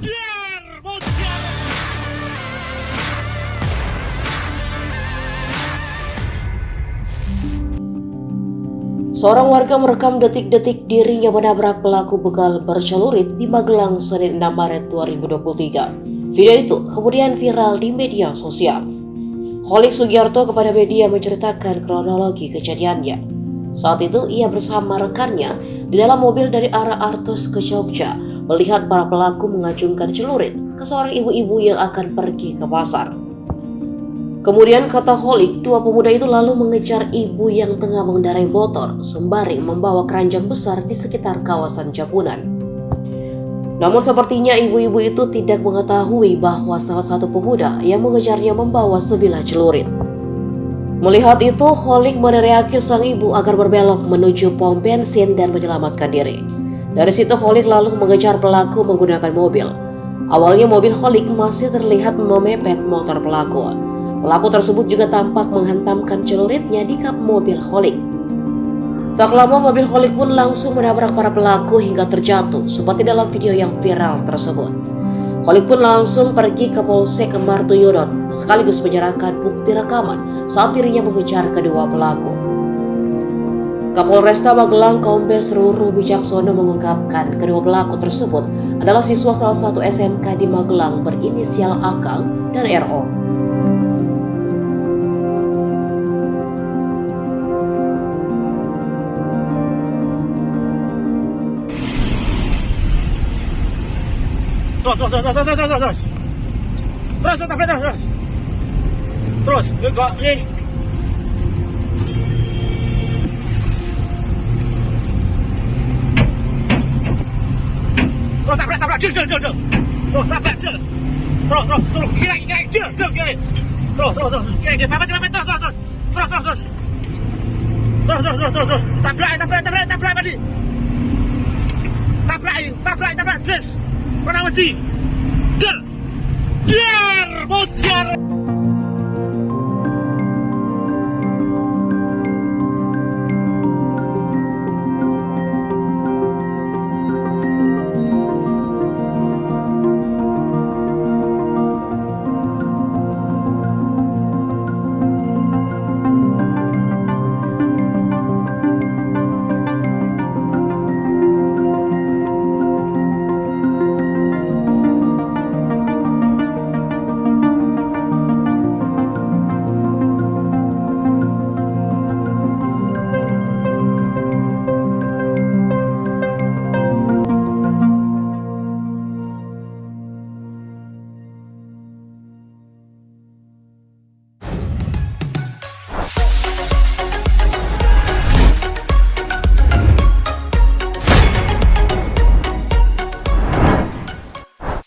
Biar, biar. Seorang warga merekam detik-detik dirinya menabrak pelaku begal bercelurit di Magelang Senin 6 Maret 2023. Video itu kemudian viral di media sosial. Holik Sugiarto kepada media menceritakan kronologi kejadiannya. Saat itu ia bersama rekannya di dalam mobil dari arah Artos ke Jogja melihat para pelaku mengacungkan celurit ke seorang ibu-ibu yang akan pergi ke pasar. Kemudian kata Holik, dua pemuda itu lalu mengejar ibu yang tengah mengendarai motor sembari membawa keranjang besar di sekitar kawasan Japunan. Namun sepertinya ibu-ibu itu tidak mengetahui bahwa salah satu pemuda yang mengejarnya membawa sebilah celurit. Melihat itu, Holik meneriaki sang ibu agar berbelok menuju pom bensin dan menyelamatkan diri. Dari situ Holik lalu mengejar pelaku menggunakan mobil. Awalnya mobil Holik masih terlihat memepet motor pelaku. Pelaku tersebut juga tampak menghantamkan celuritnya di kap mobil Holik. Tak lama mobil Holik pun langsung menabrak para pelaku hingga terjatuh seperti dalam video yang viral tersebut. Holik pun langsung pergi ke Polsek Martuyudan sekaligus menyerahkan bukti rekaman saat dirinya mengejar kedua pelaku. Kapolresta Magelang Kombes Ruru Wijaksono mengungkapkan kedua pelaku tersebut adalah siswa salah satu SMK di Magelang berinisial Akang dan RO. Terus, enggak nih. Terus tabrak, jil. Terus tabrak, jil. Terus, suruh kira, jil. Terus, kira, papa, terus. Terus. Tabrak, tadi. Tabrak, terus. Pernah mati. Jil. Biar, bocor.